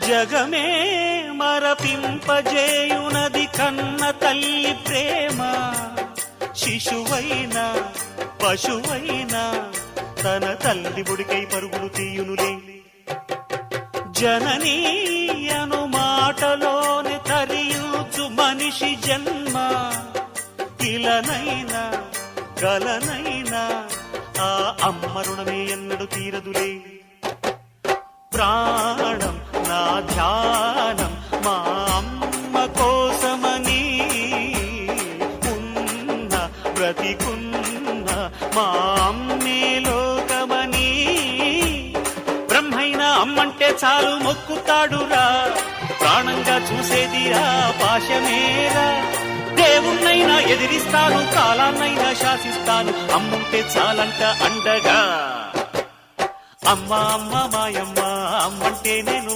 జగమే మరపింపజేయునది కన్న తల్లి ప్రేమ. శిశువైనా పశువైనా తన తల్లి బుడికై పరుగులు తీయునులే. జననీ అను మాటలోని తరియుచు మనిషి జన్మ. ఇలనైనా గలనైనా ఆ అమ్మ రుణమే ఎన్నడు తీరదులే. ప్రాణం నా ధ్యానం మా అమ్మ కోసమని, ఉన్న బ్రతికున్న మా అమ్మే లోకమని. బ్రహ్మైనా అమ్మంటే చాలు మొక్కుతాడురా, ప్రాణంగా చూసేది ఆ పాశమేరా. దేవుణ్ణైనా ఎదిరిస్తాను, కాలాన్నైనా శాసిస్తాను, అమ్ముంటే చాలంట అండగా. అమ్మ అమ్మ మాయమ్మ అమ్మంటే నేను